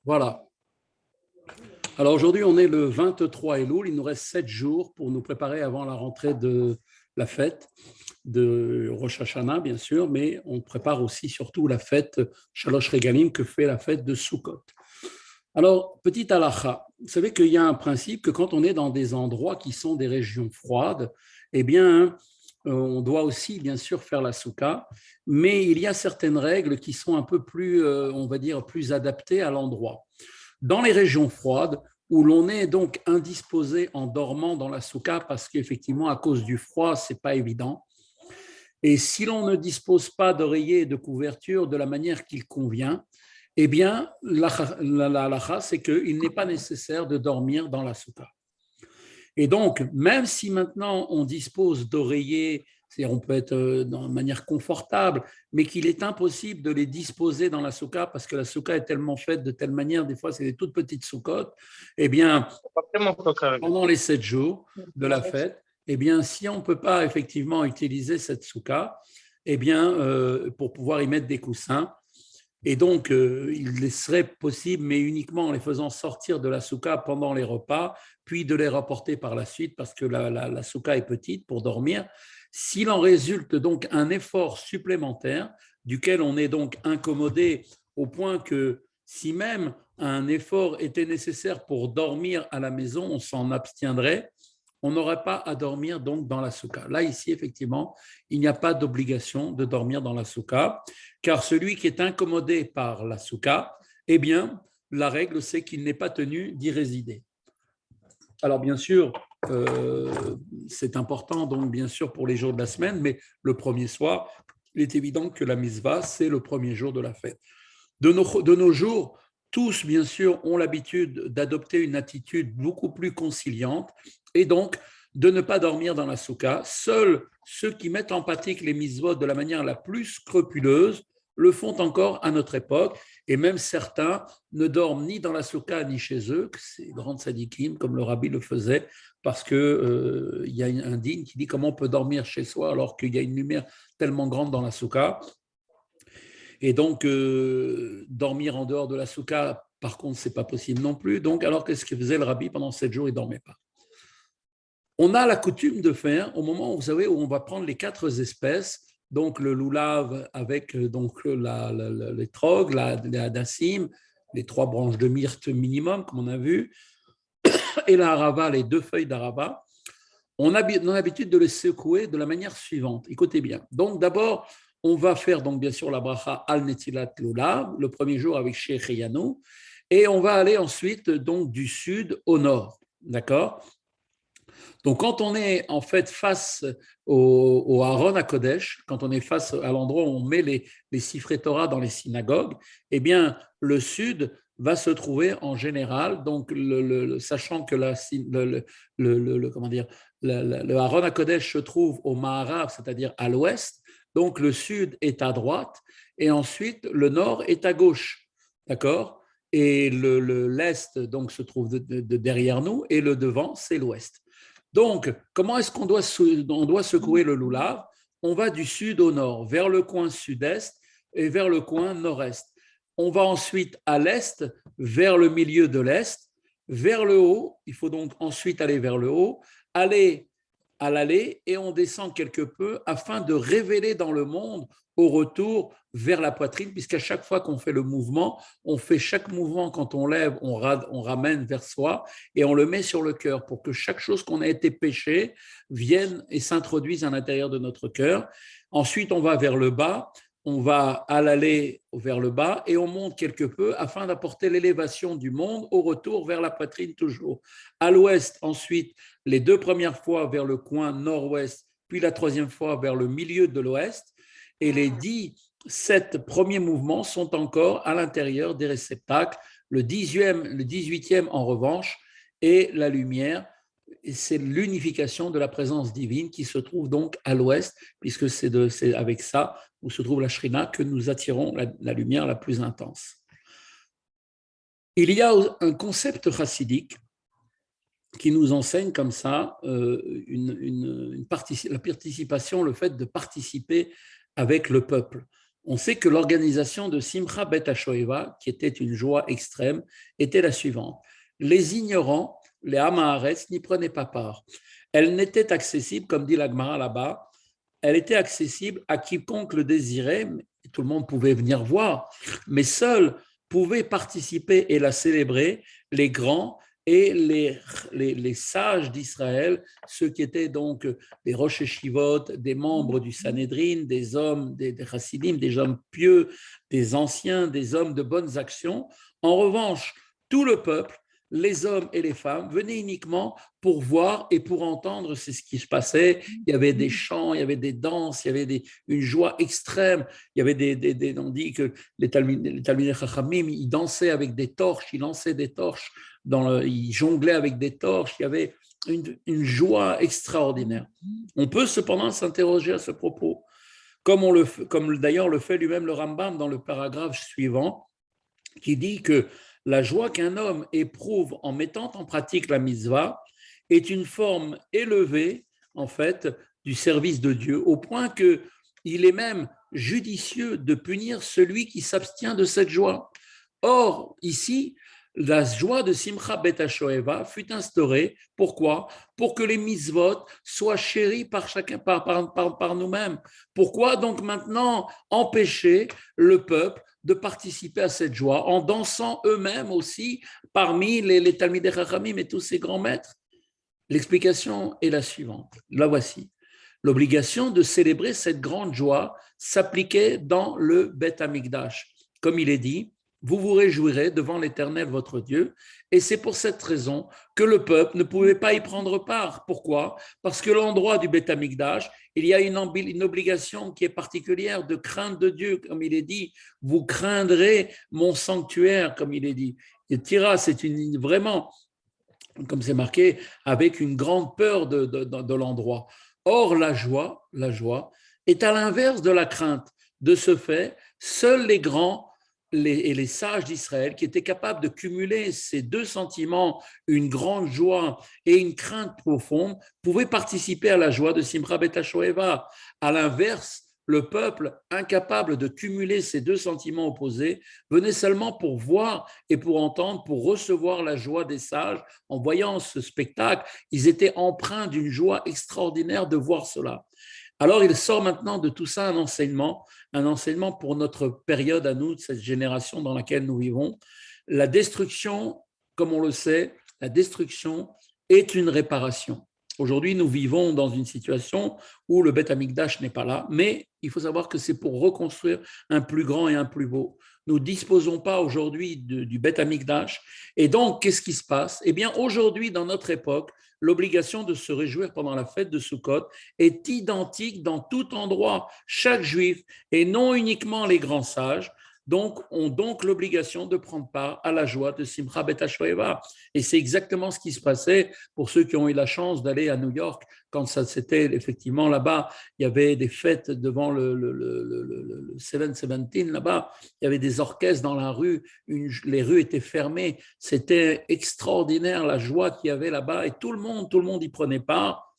Voilà. Alors aujourd'hui, on est le 23 Elul. Il nous reste 7 jours pour nous préparer avant la rentrée de la fête de Rosh Hashanah, bien sûr, mais on prépare aussi surtout la fête Shalosh Regalim que fait la fête de Sukkot. Alors, petite halakha, vous savez qu'il y a un principe que quand on est dans des endroits qui sont des régions froides, eh bien, on doit aussi, bien sûr, faire la souka, mais il y a certaines règles qui sont un peu plus, on va dire, plus adaptées à l'endroit. Dans les régions froides, où l'on est donc indisposé en dormant dans la souka, parce qu'effectivement, à cause du froid, ce n'est pas évident. Et si l'on ne dispose pas d'oreiller et de couverture de la manière qu'il convient, eh bien, la halakha, c'est qu'il n'est pas nécessaire de dormir dans la souka. Et donc, même si maintenant on dispose d'oreillers, c'est-à-dire on peut être de manière confortable, mais qu'il est impossible de les disposer dans la souka parce que la souka est tellement faite de telle manière, des fois c'est des toutes petites soukottes, eh bien, pendant les 7 jours de la fête, eh bien, si on ne peut pas effectivement utiliser cette souka, eh bien, pour pouvoir y mettre des coussins, et donc, il serait possible, mais uniquement en les faisant sortir de la souka pendant les repas, puis de les rapporter par la suite, parce que la souka est petite pour dormir. S'il en résulte donc un effort supplémentaire, duquel on est donc incommodé au point que si même un effort était nécessaire pour dormir à la maison, on s'en abstiendrait, on n'aurait pas à dormir donc dans la souka. Là, ici, effectivement, il n'y a pas d'obligation de dormir dans la souka, car celui qui est incommodé par la souka, eh bien, la règle, c'est qu'il n'est pas tenu d'y résider. Alors, bien sûr, c'est important, donc, bien sûr, pour les jours de la semaine, mais le premier soir, il est évident que la misva, c'est le premier jour de la fête. De nos jours, tous, bien sûr, ont l'habitude d'adopter une attitude beaucoup plus conciliante et donc de ne pas dormir dans la souka. Seuls ceux qui mettent en pratique les mitzvot de la manière la plus scrupuleuse le font encore à notre époque, et même certains ne dorment ni dans la souka ni chez eux, ces grandes sadikim, comme le rabbi le faisait, parce qu'il y a un digne qui dit comment on peut dormir chez soi alors qu'il y a une lumière tellement grande dans la souka. Et donc, dormir en dehors de la souka, par contre, ce n'est pas possible non plus. Donc, alors, qu'est-ce que faisait le rabbi pendant 7 jours? Il ne dormait pas. On a la coutume de faire, au moment où, vous savez, où on va prendre les 4 espèces, donc le loulav avec donc les trogs, la dassim, les 3 branches de myrte minimum, comme on a vu, et la harava, les 2 feuilles d'harava, on a l'habitude de les secouer de la manière suivante. Écoutez bien. Donc, d'abord, on va faire donc bien sûr la bracha al netilat lulav, le premier jour avec Shecheyanu, et on va aller ensuite donc du sud au nord. D'accord? Donc, quand on est en fait face au Aaron à Kodesh, quand on est face à l'endroit où on met les siffrés Torah dans les synagogues, eh bien, le sud va se trouver en général, donc sachant que comment dire, le Aaron à Kodesh se trouve au Maharav, c'est-à-dire à l'ouest, donc le sud est à droite et ensuite le nord est à gauche, d'accord? Et l'est donc se trouve derrière nous et le devant c'est l'ouest. Donc, comment est-ce qu'on doit secouer le loulav? On va du sud au nord, vers le coin sud-est et vers le coin nord-est. On va ensuite à l'est, vers le milieu de l'est, vers le haut. Il faut donc ensuite aller vers le haut, aller à l'allée et on descend quelque peu afin de révéler dans le monde au retour vers la poitrine, puisqu'à chaque fois qu'on fait le mouvement, on fait chaque mouvement quand on lève, on ramène vers soi et on le met sur le cœur pour que chaque chose qu'on a été péché vienne et s'introduise à l'intérieur de notre cœur. Ensuite, on va vers le bas, on va à l'aller vers le bas et on monte quelque peu afin d'apporter l'élévation du monde au retour vers la poitrine toujours. À l'ouest, ensuite, les 2 premières fois vers le coin nord-ouest, puis la 3e fois vers le milieu de l'ouest. Et les 7 premiers mouvements sont encore à l'intérieur des réceptacles. Le 18e, en revanche, est la lumière. Et c'est l'unification de la présence divine qui se trouve donc à l'ouest, puisque c'est avec ça où se trouve la Shrina que nous attirons la lumière la plus intense. Il y a un concept chassidique qui nous enseigne comme ça la participation, le fait de participer avec le peuple. on sait que l'organisation de Simcha Bet HaShoeva, qui était une joie extrême, était la suivante. Les ignorants, les Hamaharetz, n'y prenaient pas part. Elle n'était accessible, comme dit la Gemara là-bas, elle était accessible à quiconque le désirait, tout le monde pouvait venir voir, mais seuls pouvaient participer et la célébrer les grands et les sages d'Israël, ceux qui étaient donc des Rosh Hashivot, des membres du Sanhédrin, des hommes, des Chassidim, des hommes pieux, des anciens, des hommes de bonnes actions. En revanche, tout le peuple, les hommes et les femmes, venaient uniquement pour voir et pour entendre ce qui se passait. Il y avait des chants, il y avait des danses, il y avait une joie extrême. Il y avait on dit que les Talmidei Chachamim, ils dansaient avec des torches, ils lançaient des torches, ils jonglaient avec des torches. Il y avait une joie extraordinaire. On peut cependant s'interroger à ce propos, comme d'ailleurs le fait lui-même le Rambam dans le paragraphe suivant, qui dit que la joie qu'un homme éprouve en mettant en pratique la mitzvah est une forme élevée, en fait, du service de Dieu, au point qu'il est même judicieux de punir celui qui s'abstient de cette joie. Or, ici, la joie de Simcha Bet HaShoeva fut instaurée. Pourquoi? Pour que les mitzvot soient chéris par chacun, par nous-mêmes. Pourquoi donc maintenant empêcher le peuple de participer à cette joie en dansant eux-mêmes aussi parmi les Talmidei Chachamim et tous ces grands maîtres? L'explication est la suivante. La voici. L'obligation de célébrer cette grande joie s'appliquait dans le Beth Amikdash. Comme il est dit, vous vous réjouirez devant l'Éternel votre Dieu, et c'est pour cette raison que le peuple ne pouvait pas y prendre part. Pourquoi? Parce que l'endroit du Beth Amikdash, il y a une obligation qui est particulière de crainte de Dieu, comme il est dit, vous craindrez mon sanctuaire, comme il est dit. Et Tira, c'est vraiment, comme c'est marqué, avec une grande peur de l'endroit. Or, la joie est à l'inverse de la crainte. De ce fait, seuls les grands et les sages d'Israël, qui étaient capables de cumuler ces deux sentiments, une grande joie et une crainte profonde, pouvaient participer à la joie de Simcha Bet HaShoeva. À l'inverse, le peuple, incapable de cumuler ces deux sentiments opposés, venait seulement pour voir et pour entendre, pour recevoir la joie des sages. En voyant ce spectacle, ils étaient empreints d'une joie extraordinaire de voir cela. Alors, il sort maintenant de tout ça un enseignement pour notre période à nous, de cette génération dans laquelle nous vivons. La destruction, comme on le sait, la destruction est une réparation. Aujourd'hui, nous vivons dans une situation où le Beth Amikdash n'est pas là, mais il faut savoir que c'est pour reconstruire un plus grand et un plus beau. Nous ne disposons pas aujourd'hui du Beth Amikdash. Et donc, qu'est-ce qui se passe? Eh bien, aujourd'hui, dans notre époque, l'obligation de se réjouir pendant la fête de Sukkot est identique dans tout endroit. Chaque juif, et non uniquement les grands sages, ont donc l'obligation de prendre part à la joie de Simcha Bet HaShoeva. Et c'est exactement ce qui se passait pour ceux qui ont eu la chance d'aller à New York, quand ça c'était effectivement là-bas, il y avait des fêtes devant le 717 là-bas, il y avait des orchestres dans la rue, les rues étaient fermées, c'était extraordinaire la joie qu'il y avait là-bas et tout le monde y prenait part.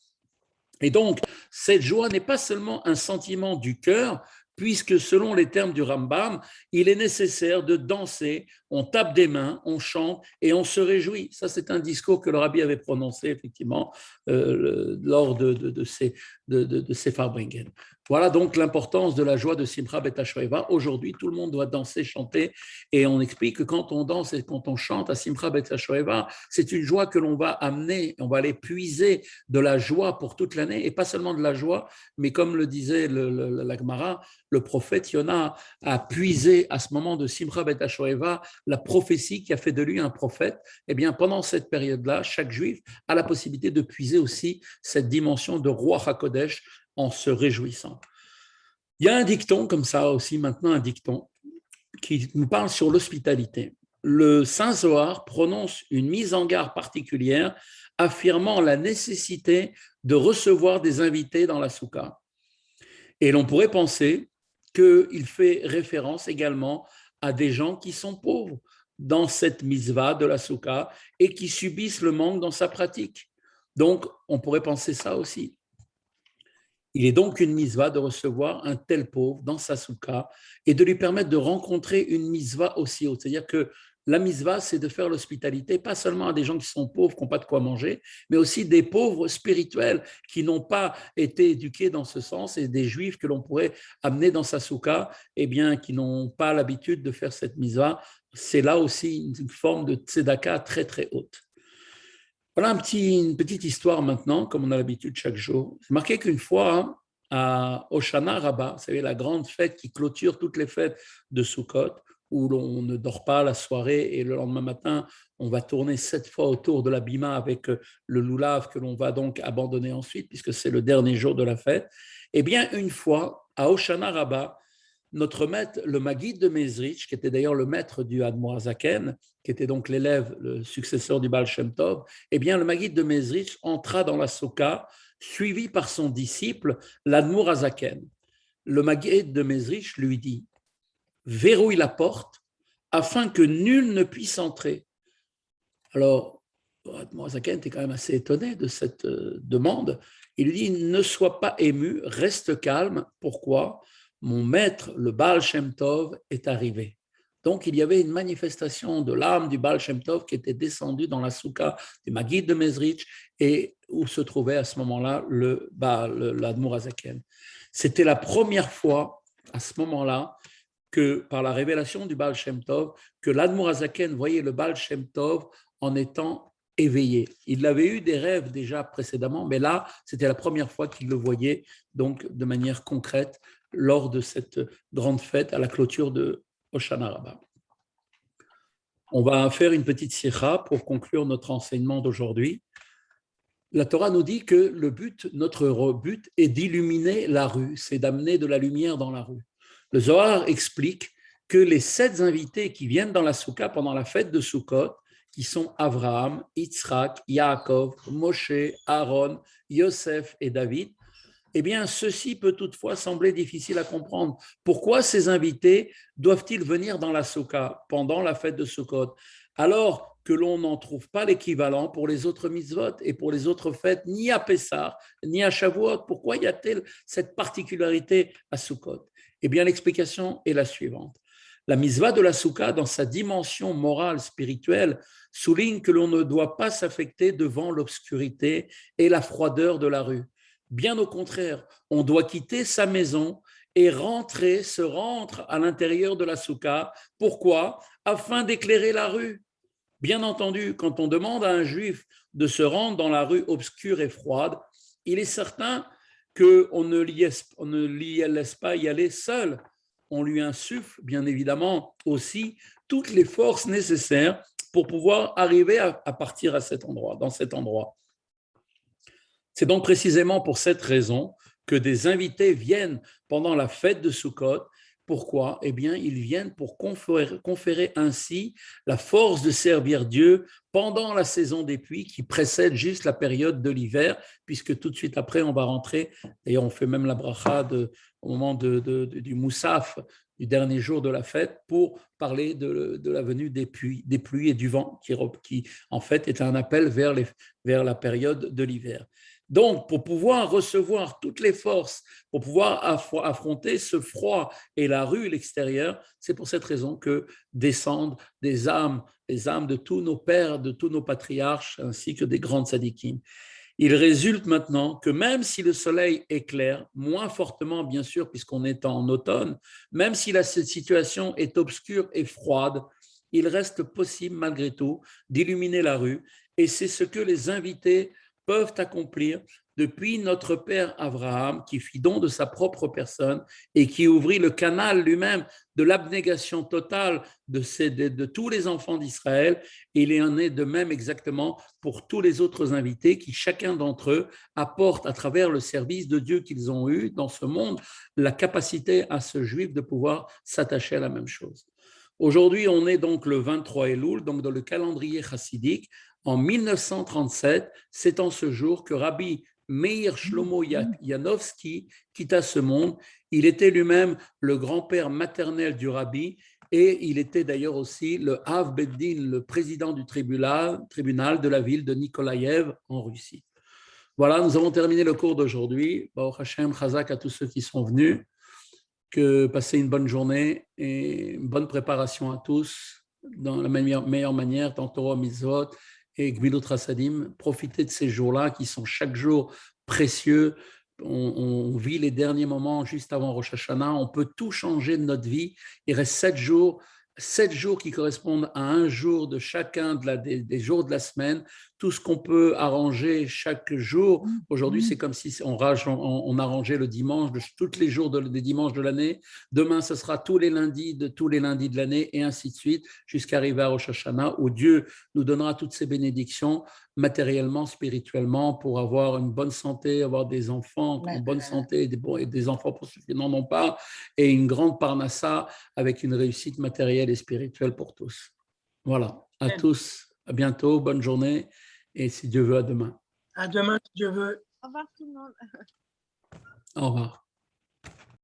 Et donc, cette joie n'est pas seulement un sentiment du cœur, puisque selon les termes du Rambam, il est nécessaire de danser, on tape des mains, on chante et on se réjouit. Ça, c'est un discours que le rabbi avait prononcé effectivement lors de ses Farbringen. Voilà donc l'importance de la joie de Simcha Bet HaShoeva. Aujourd'hui, tout le monde doit danser, chanter, et on explique que quand on danse et quand on chante à Simcha Bet HaShoeva, c'est une joie que l'on va amener, on va aller puiser de la joie pour toute l'année, et pas seulement de la joie, mais comme le disait la Gemara, le prophète Yona a puisé à ce moment de Simcha Bet HaShoeva la prophétie qui a fait de lui un prophète. Eh bien, pendant cette période-là, chaque juif a la possibilité de puiser aussi cette dimension de Ruach HaKodesh en se réjouissant. Il y a un dicton comme ça aussi, maintenant un dicton, qui nous parle sur l'hospitalité. Le Saint Zohar prononce une mise en garde particulière affirmant la nécessité de recevoir des invités dans la soukha. Et l'on pourrait penser qu'il fait référence également à des gens qui sont pauvres dans cette mitzvah de la soukha et qui subissent le manque dans sa pratique. Donc, on pourrait penser ça aussi. Il est donc une mitzvah de recevoir un tel pauvre dans sa soukha et de lui permettre de rencontrer une mitzvah aussi haute. C'est-à-dire que la mitzvah, c'est de faire l'hospitalité, pas seulement à des gens qui sont pauvres, qui n'ont pas de quoi manger, mais aussi des pauvres spirituels qui n'ont pas été éduqués dans ce sens et des juifs que l'on pourrait amener dans sa soukha, eh bien, qui n'ont pas l'habitude de faire cette mitzvah. C'est là aussi une forme de tzedaka très, très haute. Voilà une petite histoire maintenant, comme on a l'habitude chaque jour. C'est marqué qu'une fois, à Hoshana Rabbah, vous savez, la grande fête qui clôture toutes les fêtes de Sukkot, où l'on ne dort pas la soirée et le lendemain matin, on va tourner 7 fois autour de la bima avec le loulav que l'on va donc abandonner ensuite, puisque c'est le dernier jour de la fête. Eh bien, une fois, à Hoshana Rabbah, notre maître, le Maguide de Mezrich, qui était d'ailleurs le maître du Admor Zaken, qui était donc l'élève, le successeur du Baal Shem Tov, eh bien, le Maguide de Mezrich entra dans la Soukha, suivi par son disciple, l'Admor Zaken. Le Maguide de Mezrich lui dit « Verrouille la porte afin que nul ne puisse entrer. » Alors, l'Admor Zaken était quand même assez étonné de cette demande. Il lui dit « Ne sois pas ému, reste calme. Pourquoi ? Mon maître, le Baal Shem Tov, est arrivé. » Donc, il y avait une manifestation de l'âme du Baal Shem Tov qui était descendue dans la soukha du Maguide de Mezrich et où se trouvait à ce moment-là l'Admor Hazaken. C'était la première fois, à ce moment-là, que par la révélation du Baal Shem Tov, que l'Admor Hazaken voyait le Baal Shem Tov en étant éveillé. Il avait eu des rêves déjà précédemment, mais là, c'était la première fois qu'il le voyait, donc de manière concrète, lors de cette grande fête à la clôture de Hoshana Rabbah. On va faire une petite sikha pour conclure notre enseignement d'aujourd'hui. La Torah nous dit que notre but est d'illuminer la rue, c'est d'amener de la lumière dans la rue. Le Zohar explique que les 7 invités qui viennent dans la soukha pendant la fête de Sukkot, qui sont Abraham, Yitzhak, Yaakov, Moshe, Aaron, Yosef et David, eh bien, ceci peut toutefois sembler difficile à comprendre. Pourquoi ces invités doivent-ils venir dans la soukha pendant la fête de Sukkot, alors que l'on n'en trouve pas l'équivalent pour les autres mitzvot et pour les autres fêtes, ni à Pessah, ni à Shavuot? Pourquoi y a-t-il cette particularité à Sukkot? Eh bien, l'explication est la suivante. La mitzvah de la soukha, dans sa dimension morale, spirituelle, souligne que l'on ne doit pas s'affecter devant l'obscurité et la froideur de la rue. Bien au contraire, on doit quitter sa maison et se rendre à l'intérieur de la soukha. Pourquoi? Afin d'éclairer la rue. Bien entendu, quand on demande à un juif de se rendre dans la rue obscure et froide, il est certain qu'on ne l'y laisse pas y aller seul. On lui insuffle, bien évidemment, aussi toutes les forces nécessaires pour pouvoir arriver à partir dans cet endroit. C'est donc précisément pour cette raison que des invités viennent pendant la fête de Sukkot. Pourquoi? Eh bien, ils viennent pour conférer ainsi la force de servir Dieu pendant la saison des pluies qui précède juste la période de l'hiver, puisque tout de suite après, on va rentrer, d'ailleurs on fait même la bracha au moment du Moussaf, du dernier jour de la fête, pour parler de la venue des pluies et du vent, qui en fait est un appel vers la période de l'hiver. Donc, pour pouvoir recevoir toutes les forces, pour pouvoir affronter ce froid et la rue, l'extérieur, c'est pour cette raison que descendent les âmes de tous nos pères, de tous nos patriarches, ainsi que des grandes tzadikim. Il résulte maintenant que même si le soleil éclaire, moins fortement bien sûr puisqu'on est en automne, même si la situation est obscure et froide, il reste possible malgré tout d'illuminer la rue, et c'est ce que les invités peuvent accomplir depuis notre père Abraham, qui fit don de sa propre personne et qui ouvrit le canal lui-même de l'abnégation totale de tous les enfants d'Israël. Et il en est de même exactement pour tous les autres invités qui, chacun d'entre eux, apporte à travers le service de Dieu qu'ils ont eu dans ce monde, la capacité à ce juif de pouvoir s'attacher à la même chose. Aujourd'hui, on est donc le 23 Elul, donc dans le calendrier chassidique. En 1937, c'est en ce jour que Rabbi Meir Shlomo Janowski quitta ce monde. Il était lui-même le grand-père maternel du rabbi et il était d'ailleurs aussi le Av Beddin, le président du tribunal de la ville de Nikolaïev en Russie. Voilà, nous avons terminé le cours d'aujourd'hui. Baruch Hashem, Chazak à tous ceux qui sont venus. Que passez une bonne journée et une bonne préparation à tous dans la meilleure manière, dans Torah Mitzvot et Gmilut Rasadim. Profitez de ces jours-là qui sont chaque jour précieux. On vit les derniers moments juste avant Rosh Hashanah. On peut tout changer de notre vie. Il reste 7 jours qui correspondent à un jour de chacun des jours de la semaine. Tout ce qu'on peut arranger chaque jour. Aujourd'hui, c'est comme si on arrangeait le dimanche, tous les jours des dimanches de l'année. Demain, ce sera tous les lundis de l'année et ainsi de suite, jusqu'à arriver à Rosh Hashanah, où Dieu nous donnera toutes ces bénédictions matériellement, spirituellement, pour avoir une bonne santé, avoir des enfants en bonne santé et des enfants pour ceux qui n'en ont pas, et une grande parnassa avec une réussite matérielle et spirituelle pour tous. Voilà, à tous, à bientôt, bonne journée, et si Dieu veut, à demain. À demain, si Dieu veut. Au revoir tout le monde. Au revoir.